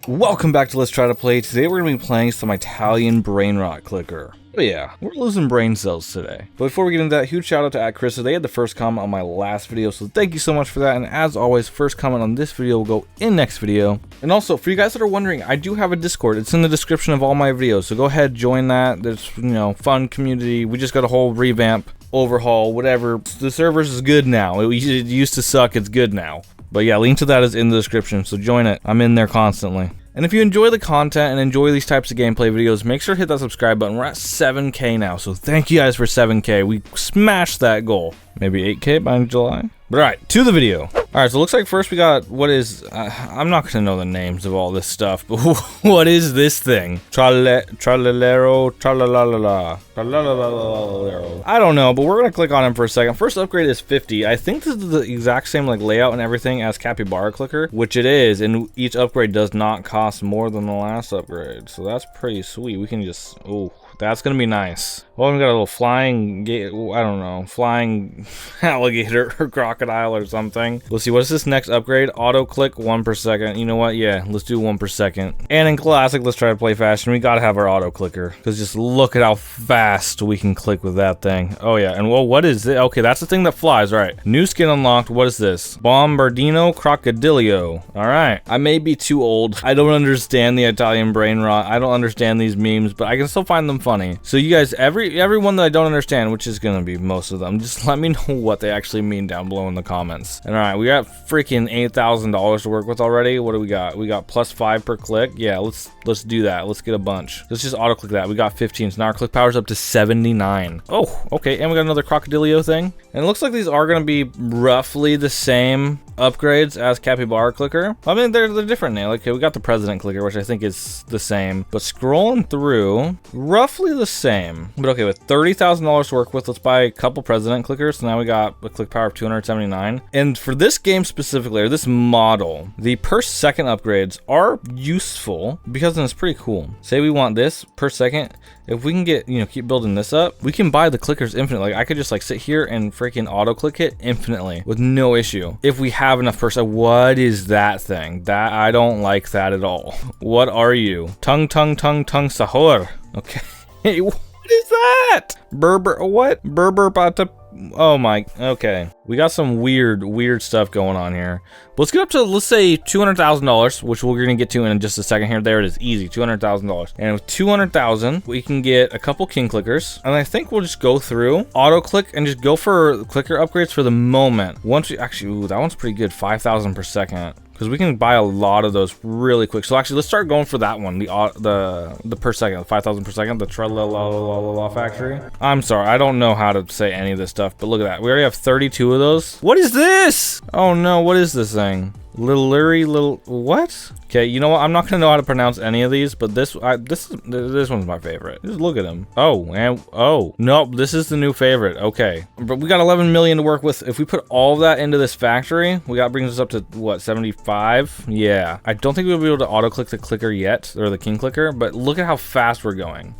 Welcome back to Let's Try to Play. Today we're going to be playing some Italian Brainrot Clicker. But yeah, we're losing brain cells today. But before we get into that, huge shout out to @Chris. They had the first comment on my last video, so thank you so much for that. And as always, first comment on this video will go in next video. And also, for you guys that are wondering, I do have a Discord. It's in the description of all my videos, so go ahead, join that. There's, fun community. We just got a whole revamp, overhaul, whatever. The servers is good now. It used to suck. It's good now. But yeah, link to that is in the description, so join it. I'm in there constantly. And if you enjoy the content and enjoy these types of gameplay videos, make sure to hit that subscribe button. We're at 7K now, so thank you guys for 7K. We smashed that goal. Maybe 8K by July? But alright, to the video. Alright, so it looks like first we got, what is, I'm not gonna know the names of all this stuff, but what is this thing? Trallalero, tralalala, tralalala. I don't know, but we're gonna click on him for a second. First upgrade is 50. I think this is the exact same like layout and everything as Capybara Clicker, which it is, and each upgrade does not cost more than the last upgrade. So that's pretty sweet. We can just, oh, that's gonna be nice. Well, we got a little flying, I don't know, flying alligator or crocodile or something. Let's see, what is this next upgrade? Auto click 1 per second. You know what? Yeah, let's do 1 per second. And in classic, let's try to play fashion. We gotta have our auto clicker, because just look at how fast we can click with that thing. Oh yeah, and well, what is it? Okay, that's the thing that flies, right? New skin unlocked. What is this? Bombardino Crocodilio. All right, I may be too old. I don't understand the Italian brain rot. I don't understand these memes, but I can still find them funny. So you guys, everyone that I don't understand, which is gonna be most of them, just let me know what they actually mean down below in the comments. And all right, we got freaking $8,000 to work with already. What do we got? We got +5 per click. Yeah, let's do that. Let's get a bunch. Let's just auto click that. We got 15, so now our click power's up to 79. Oh, okay, and we got another Crocodilio thing. And it looks like these are gonna be roughly the same upgrades as Capybara Clicker. I mean, they're different now. Like, okay, we got the President Clicker, which I think is the same, but scrolling through, roughly the same. But okay, with $30,000 to work with, let's buy a couple President Clickers. So now we got a click power of 279. And for this game specifically, or this model, the per second upgrades are useful because then it's pretty cool. Say we want this per second. If we can get, keep building this up, we can buy the clickers infinite. Like, I could just like sit here and freaking auto click it infinitely with no issue. If we have enough per second. What is that thing? That, I don't like that at all. What are you? Tongue sahur. Okay. What is that? Berber, what? Berber bata. Oh my, okay. We got some weird stuff going on here. But let's get up to, let's say $200,000, which we're gonna get to in just a second here. There it is, easy, $200,000. And with 200,000, we can get a couple king clickers. And I think we'll just go through, auto click, and just go for clicker upgrades for the moment. Once we, actually, ooh, that one's pretty good, 5,000 per second. Because we can buy a lot of those really quick. So actually, let's start going for that one. The per second, 5,000 per second, the Tralala Factory. I'm sorry, I don't know how to say any of this stuff, but look at that. We already have 32 of those. What is this? Oh no, what is this thing? Little, what? Okay, you know what? I'm not gonna know how to pronounce any of these, but this one's my favorite. Just look at him. Oh, and oh, nope, this is the new favorite. Okay, but we got 11 million to work with. If we put all of that into this factory, brings us up to what, 75? Yeah, I don't think we'll be able to auto click the clicker yet, or the king clicker, but look at how fast we're going.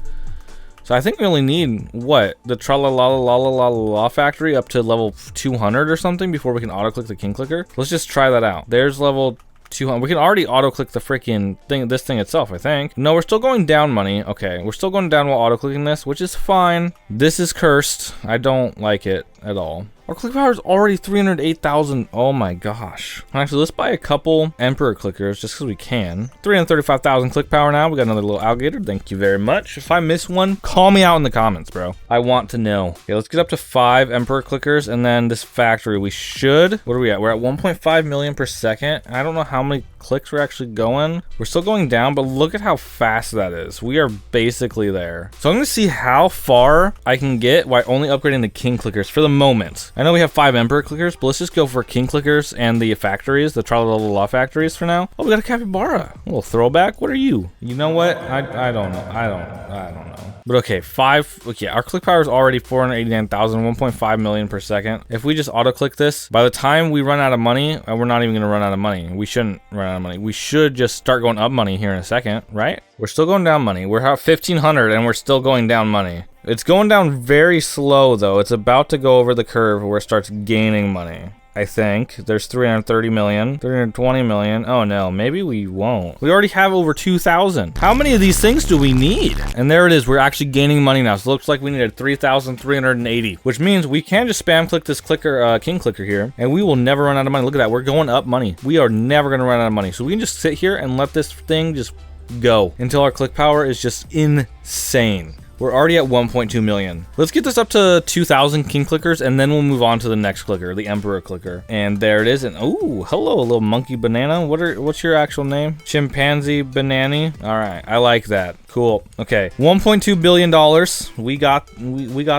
So I think we only need, what, the Tralala Factory up to level 200 or something before we can auto-click the king clicker. Let's just try that out. There's level 200. We can already auto-click the freaking thing, this thing itself, I think. No, we're still going down money. Okay, we're still going down while auto-clicking this, which is fine. This is cursed. I don't like it at all. Our click power is already 308,000. Oh my gosh. Actually, let's buy a couple Emperor clickers just because we can. 335,000 click power now. We got another little alligator. Thank you very much. If I miss one, call me out in the comments, bro. I want to know. Okay, let's get up to 5 Emperor clickers, and then this factory, we should, what are we at? We're at 1.5 million per second. I don't know how many clicks we're actually going. We're still going down, but look at how fast that is. We are basically there. So I'm gonna see how far I can get by only upgrading the king clickers for the moment. I know we have 5 Emperor clickers, but let's just go for king clickers and the factories, the Tralala factories for now. Oh, we got a Capybara. A little throwback. What are you? You know what? I don't know. I don't know. But okay, 5. Okay, our click power is already 489,000, 1.5 million per second. If we just auto click this, by the time we run out of money, we're not even gonna run out of money. We shouldn't run out of money. We should just start going up money here in a second, right? We're still going down money. We're at 1,500 and we're still going down money. It's going down very slow though. It's about to go over the curve where it starts gaining money. I think. There's 330 million, 320 million. Oh no, maybe we won't. We already have over 2,000. How many of these things do we need? And there it is. We're actually gaining money now. So it looks like we needed 3,380, which means we can just spam click this clicker, king clicker here, and we will never run out of money. Look at that. We're going up money. We are never going to run out of money. So we can just sit here and let this thing just go until our click power is just insane. We're already at 1.2 million. Let's get this up to 2,000 king clickers, and then we'll move on to the next clicker, the emperor clicker. And there it is. And oh, hello, a little monkey banana. What's your actual name? Chimpanzee banani. All right, I like that. Cool. Okay, 1.2 billion dollars. We got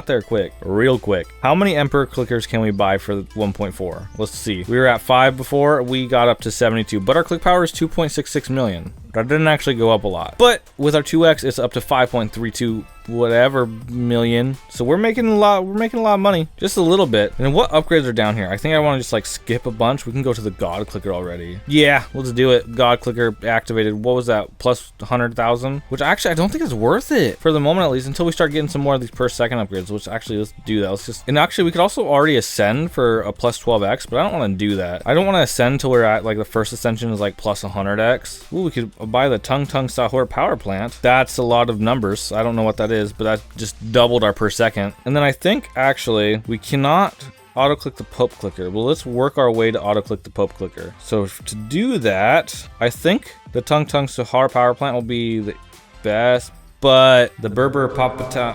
there quick, real quick. How many emperor clickers can we buy for 1.4? Let's see. We were at 5 before. We got up to 72, but our click power is 2.66 million. That didn't actually go up a lot. But with our 2x, it's up to 5.32 whatever million. So we're making a lot of money. Just a little bit. And what upgrades are down here? I think I want to just like skip a bunch. We can go to the God clicker already. Yeah, let's do it. God clicker activated. What was that? Plus 100,000? Which actually I don't think is worth it for the moment, at least, until we start getting some more of these per second upgrades, which actually let's do that. Let's just, and actually we could also already ascend for a plus 12x, but I don't want to do that. I don't want to ascend until we're at like the first ascension is like plus 100x. Ooh, we could buy the Tung Tung Sahur power plant. That's a lot of numbers. I don't know what that is, but that just doubled our per second. And then I think actually we cannot auto click the Pope clicker. Well, let's work our way to auto click the Pope clicker. So to do that, I think the Tung Tung Sahur power plant will be the best, but the Berber Papata.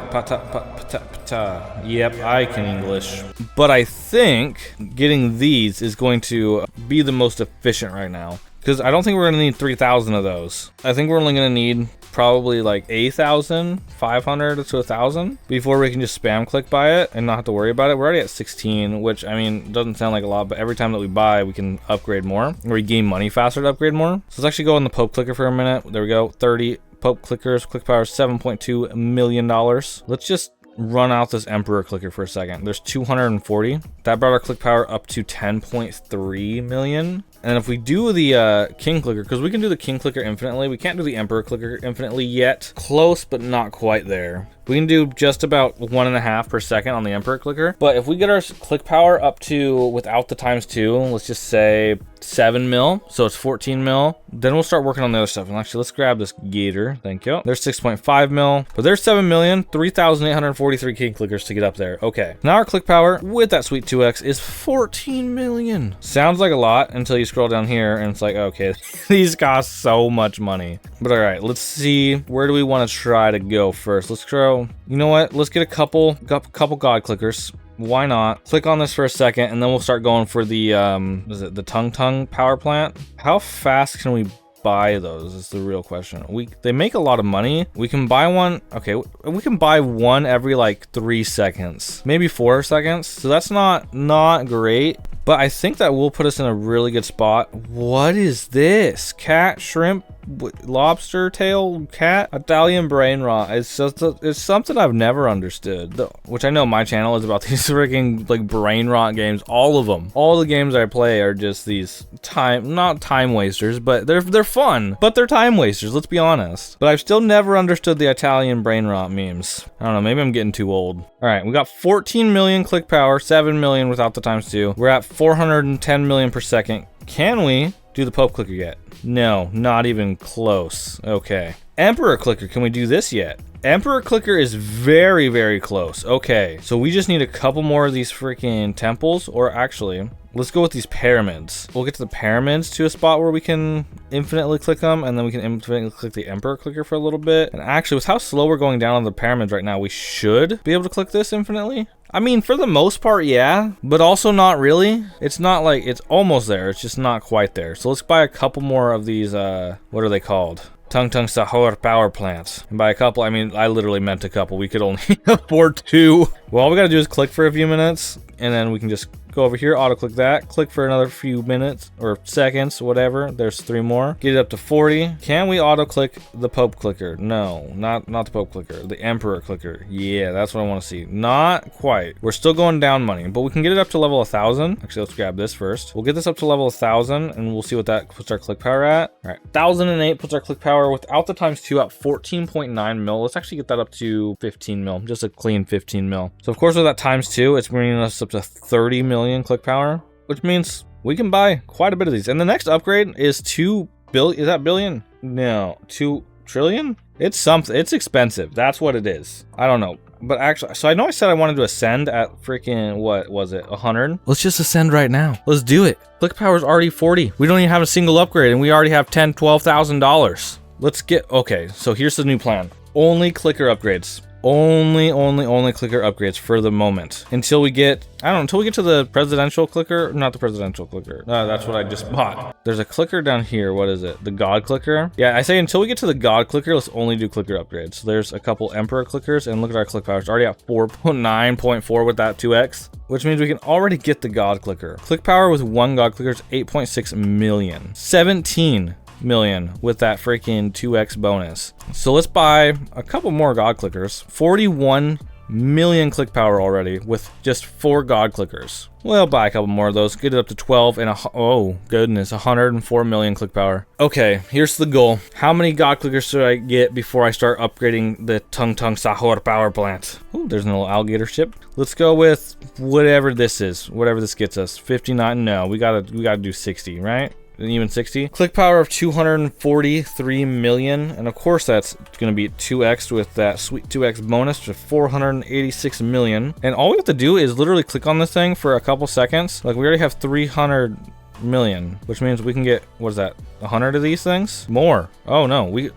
Yep, I can English. But I think getting these is going to be the most efficient right now, because I don't think we're going to need 3,000 of those. I think we're only going to need probably like 8,500 to 1,000 before we can just spam click buy it and not have to worry about it. We're already at 16, which I mean doesn't sound like a lot, but every time that we buy we can upgrade more, or we gain money faster to upgrade more. So let's actually go on the Pope clicker for a minute. There we go, 30 Pope clickers, click power $7.2 million. Let's just run out this emperor clicker for a second. There's 240. That brought our click power up to 10.3 million. And if we do the king clicker, because we can do the king clicker infinitely, we can't do the emperor clicker infinitely yet. Close, but not quite there. We can do just about 1.5 per second on the emperor clicker. But if we get our click power up to, without the ×2, let's just say 7 mil, so it's 14 mil, then we'll start working on the other stuff. And actually, let's grab this gator. Thank you. There's 6.5 mil, but there's 7 million, 3,843 king clickers to get up there. Okay, now our click power with that sweet 2x is 14 million. Sounds like a lot until you scroll down here and it's like, okay, these cost so much money. But all right, let's see, where do we want to try to go first? Let's throw, you know what? Let's get a couple God clickers. Why not? Click on this for a second, and then we'll start going for the is it the Tung Tung power plant? How fast can we buy those is the real question. They make a lot of money. We can buy one. Okay, we can buy one every like 3 seconds, maybe 4 seconds. So that's not great, but I think that will put us in a really good spot. What is this? Cat, shrimp, lobster tail, cat, Italian Brainrot. It's something I've never understood, which I know my channel is about these freaking like brain rot games. All of them, all the games I play are just these not time wasters, but they're fun, but they're time wasters, let's be honest. But I've still never understood the Italian Brainrot memes. I don't know, maybe I'm getting too old. All right, we got 14 million click power, 7 million without the ×2. We're at 410 million per second. Can we do the Pope clicker yet? No, not even close. Okay. Emperor clicker, can we do this yet? Emperor clicker is very, very close. Okay, so we just need a couple more of these freaking temples, or actually, let's go with these pyramids. We'll get to the pyramids to a spot where we can infinitely click them, and then we can infinitely click the emperor clicker for a little bit. And actually, with how slow we're going down on the pyramids right now, we should be able to click this infinitely. I mean, for the most part, yeah, but also not really. It's not like, it's almost there. It's just not quite there. So let's buy a couple more of these, what are they called? Tung Tung Sahur power plants. And by a couple, I mean, I literally meant a couple. We could only afford 2. Well, all we gotta do is click for a few minutes, and then we can just go over here, auto click that, click for another few minutes or seconds, whatever. There's 3 more. Get it up to 40. Can we auto click the Pope clicker? No, not the Pope clicker, the Emperor clicker. Yeah, that's what I want to see. Not quite. We're still going down money, but we can get it up to level 1,000. Actually, let's grab this first. We'll get this up to level 1,000, and we'll see what that puts our click power at. All right, 1,008 puts our click power without the ×2 at 14.9 mil. Let's actually get that up to 15 mil, just a clean 15 mil. So of course with that ×2, it's bringing us up to 30 million click power. which means we can buy quite a bit of these. And the next upgrade is 2 billion. Is that billion? No, 2 trillion? It's something. It's expensive. That's what it is. I don't know. But actually, so I know I said I wanted to ascend at freaking, what was it, 100? Let's just ascend right now. Let's do it. Click power is already 40. We don't even have a single upgrade, and we already have $10,000, $12,000. Let's get, okay, so here's the new plan. Only clicker upgrades. Only clicker upgrades for the moment. Until we get, I don't know, until we get to the presidential clicker. Not the presidential clicker. That's what I just bought. There's a clicker down here. What is it? The God clicker? Yeah, I say until we get to the God clicker, let's only do clicker upgrades. So there's a couple Emperor clickers, and look at our click power. It's already at 4.9.4 with that 2x, which means we can already get the God clicker. Click power with 1 God clicker is 8.6 million. 17 million with that freaking 2x bonus. So let's buy a couple more God clickers. 41 million click power already with just 4 God clickers. We'll buy a couple more of those, get it up to 12 and oh goodness, 104 million click power. Okay, here's the goal. How many God clickers should I get before I start upgrading the Tung Tung Sahur power plant? Oh, there's a little alligator ship. Let's go with whatever this is, whatever this gets us. 59, no, we gotta do 60, right? Even 60. Click power of 243 million, and of course that's gonna be 2x with that sweet 2x bonus to 486 million. And all we have to do is literally click on this thing for a couple seconds. Like, we already have 300 million, which means we can get, what is that, 100 of these things? More. Oh no, we're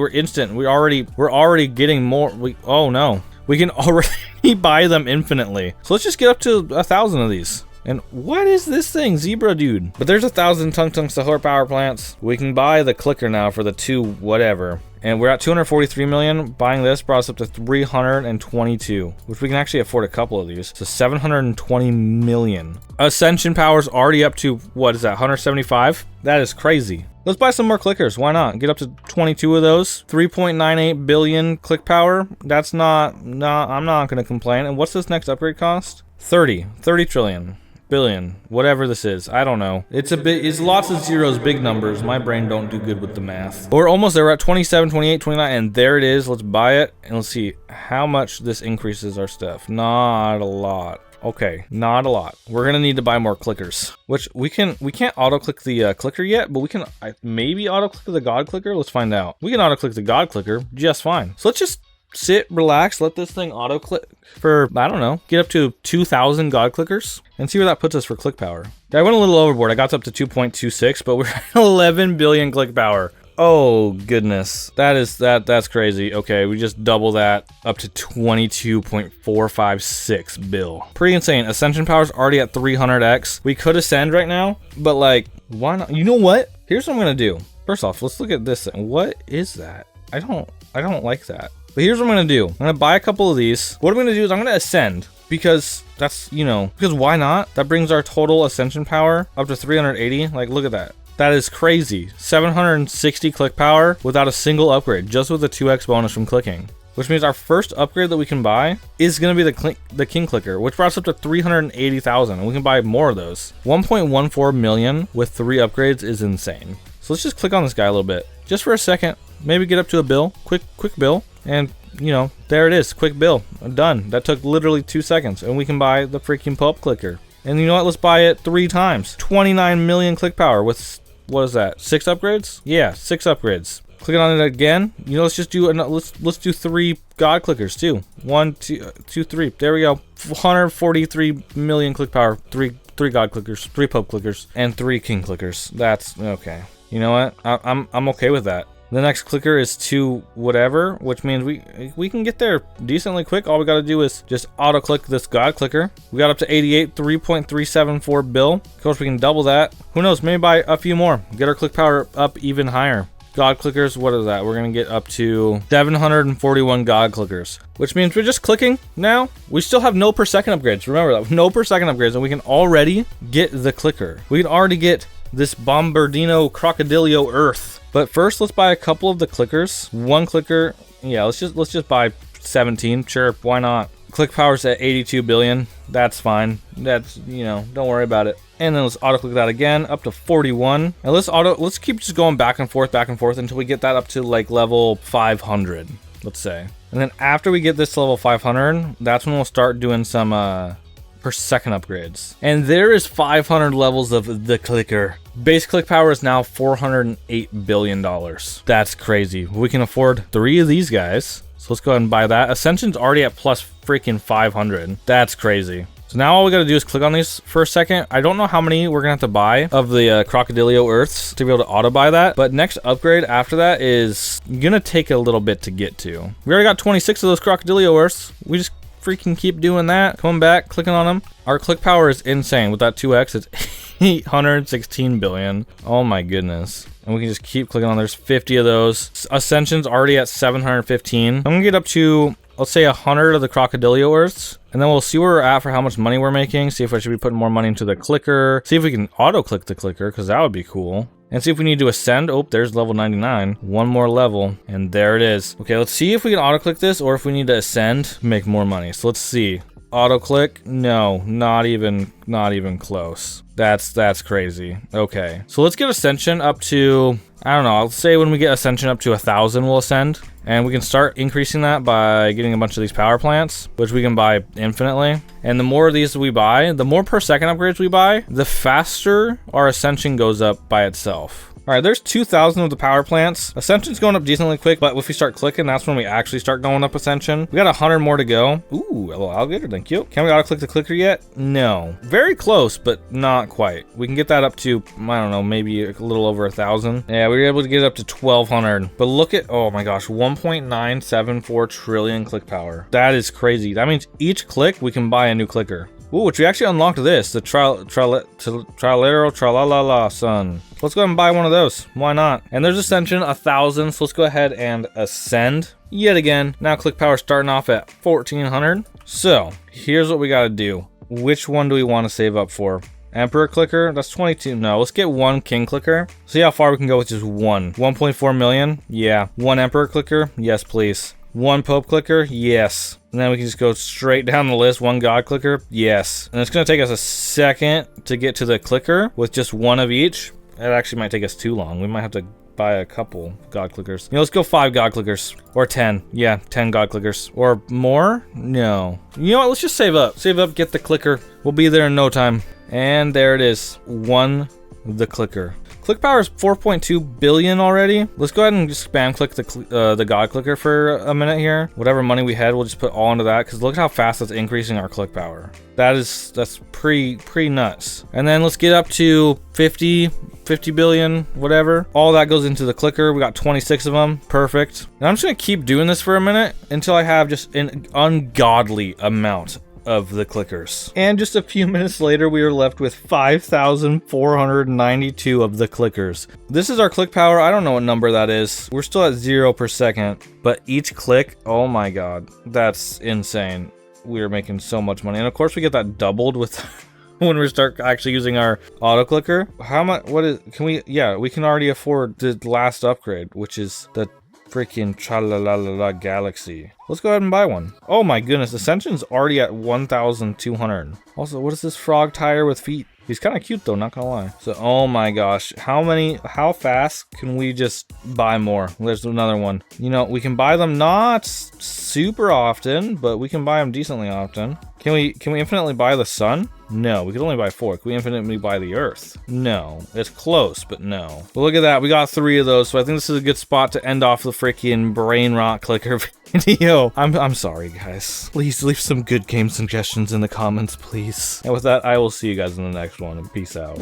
instant. We're already getting more. Oh no, we can already buy them infinitely. So let's just get up to 1,000 of these. And what is this thing? Zebra dude. But there's 1,000 Tung Tung Sahur power plants. We can buy the clicker now for the 2 whatever. And we're at 243 million. Buying this brought us up to 322, which we can actually afford a couple of these. So 720 million. Ascension power's already up to, what is that, 175? That is crazy. Let's buy some more clickers. Why not? Get up to 22 of those. 3.98 billion click power. That's not, I'm not going to complain. And what's this next upgrade cost? 30 trillion. Billion, whatever this is, I don't know. It's lots of zeros, big numbers. My brain don't do good with the math. But we're almost there. We're at 27, 28, 29, and there it is. Let's buy it, and let's see how much this increases our stuff. Not a lot. Okay, not a lot. We're gonna need to buy more clickers, which we can't auto-click the clicker yet, but we can maybe auto-click the God clicker. Let's find out. We can auto-click the God clicker just fine. So let's just sit, relax, let this thing auto-click for, I don't know, get up to 2,000 God clickers and see where that puts us for click power. I went a little overboard. I got up to 2.26, but we're at 11 billion click power. Oh goodness, that's crazy. Okay, we just double that up to 22.456 bill. Pretty insane. Ascension power's already at 300x. We could ascend right now, but like, why not? You know what? Here's what I'm gonna do. First off, let's look at this thing. What is that? I don't like that. But here's what I'm gonna do. I'm gonna buy a couple of these. What I'm gonna do is I'm gonna ascend, because that's, because why not? That brings our total ascension power up to 380. Like, look at that. That is crazy. 760 click power without a single upgrade, just with a 2x bonus from clicking. Which means our first upgrade that we can buy is gonna be the King Clicker, which brought us up to 380,000, and we can buy more of those. 1.14 million with 3 upgrades is insane. So let's just click on this guy a little bit, just for a second. Maybe get up to a bill, quick bill, and there it is, quick bill, done. That took literally 2 seconds, and we can buy the freaking Pulp Clicker. And you know what? Let's buy it 3 times. 29 million click power with, what is that? 6 upgrades? Yeah, 6 upgrades. Clicking on it again. Let's just do let's do 3 God clickers too. 1, 2, 3. There we go. 143 million click power. 3 God clickers, 3 Pope clickers, and 3 King clickers. That's okay. You know what? I'm okay with that. The next clicker is 2 whatever, which means we can get there decently quick. All we got to do is just auto click this God clicker. We got up to 88, 3.374 bill. Of course, we can double that. Who knows? Maybe buy a few more. Get our click power up even higher. God clickers, what is that? We're gonna get up to 741 God clickers, which means we're just clicking now. We still have no per second upgrades. Remember that, no per second upgrades, and we can already get the clicker. We can already get this Bombardino Crocodilio Earth. But first, let's buy a couple of the clickers. 1 clicker, yeah, let's just buy 17. Sure, why not? Click power's at 82 billion. That's fine. That's, don't worry about it. And then let's auto click that again up to 41. And let's keep just going back and forth until we get that up to like level 500, let's say. And then after we get this level 500, that's when we'll start doing some per second upgrades. And there is 500 levels of the clicker. Base click power is now $408 billion. That's crazy. We can afford 3 of these guys. So let's go ahead and buy that. Ascension's already at plus freaking 500. That's crazy. So now all we gotta do is click on these for a second. I don't know how many we're gonna have to buy of the Crocodilio Earths to be able to auto buy that. But next upgrade after that is gonna take a little bit to get to. We already got 26 of those Crocodilio Earths. We just freaking keep doing that. Coming back, clicking on them. Our click power is insane. With that 2x, it's 816 billion. Oh my goodness. And we can just keep clicking on. There's 50 of those. Ascension's already at 715. I'm gonna get up to, let's say, 100 of the Crocodilio Earths. And then we'll see where we're at for how much money we're making. See if I should be putting more money into the clicker. See if we can auto-click the clicker, because that would be cool. And see if we need to ascend. Oh, there's level 99. One more level, and there it is. Okay, let's see if we can auto-click this, or if we need to ascend, make more money. So let's see. Auto-click? No, not even close. That's crazy. Okay, so let's get Ascension up to, I don't know, I'll say when we get Ascension up to 1,000, we'll ascend. And we can start increasing that by getting a bunch of these power plants, which we can buy infinitely. And the more of these we buy, the more per second upgrades we buy, the faster our Ascension goes up by itself. All right, there's 2,000 of the power plants. Ascension's going up decently quick, but if we start clicking, that's when we actually start going up Ascension. We got 100 more to go. Ooh, a little alligator, thank you. Can we auto-click the clicker yet? No. Very close, but not quite. We can get that up to, I don't know, maybe a little over 1,000. Yeah, we were able to get it up to 1,200. But look at, oh my gosh, 1.974 trillion click power. That is crazy. That means each click, we can buy a new clicker. Ooh, which we actually unlocked this, the Tralero Tralalala Sun. Let's go ahead and buy one of those. Why not? And there's Ascension, 1,000. So let's go ahead and ascend yet again. Now click power starting off at 1,400. So here's what we got to do. Which one do we want to save up for? Emperor clicker, that's 22. No, let's get one king clicker. See how far we can go with just one. 1.4 million. Yeah. One emperor clicker. Yes, please. One Pope clicker, yes. And then we can just go straight down the list. One God clicker, yes. And it's gonna take us a second to get to the clicker with just one of each. It actually might take us too long. We might have to buy a couple God clickers. You know, let's go 5 God clickers. Or 10. Yeah, 10 God clickers. Or more? No. You know what, let's just save up. Save up, get the clicker. We'll be there in no time. And there it is. The clicker. Click power is 4.2 billion already. Let's go ahead and just spam click the God clicker for a minute here. Whatever money we had, we'll just put all into that, because look how fast that's increasing our click power. That's pretty nuts. And then let's get up to 50 billion, whatever. All that goes into the clicker. We got 26 of them. Perfect. And I'm just gonna keep doing this for a minute until I have just an ungodly amount of the clickers. And just a few minutes later, we are left with 5,492 of the clickers. This is our click power. I don't know what number that is. We're still at 0 per second, but each click, oh my God, that's insane. We are making so much money. And of course we get that doubled with when we start actually using our auto clicker. How much, yeah, we can already afford the last upgrade, which is the freaking Tralalala Galaxy. Let's go ahead and buy one. Oh my goodness, Ascension's already at 1,200. Also, what is this frog tire with feet? He's kind of cute though, not gonna lie. So, oh my gosh, how fast can we just buy more? There's another one. You know, we can buy them not super often, but we can buy them decently often. Can we infinitely buy the sun? No, we could only buy 4. Can we infinitely buy the earth? No. It's close, but no. But look at that, we got 3 of those, so I think this is a good spot to end off the freaking Brainrot Clicker video. I'm sorry, guys. Please leave some good game suggestions in the comments, please. And with that, I will see you guys in the next one, and peace out.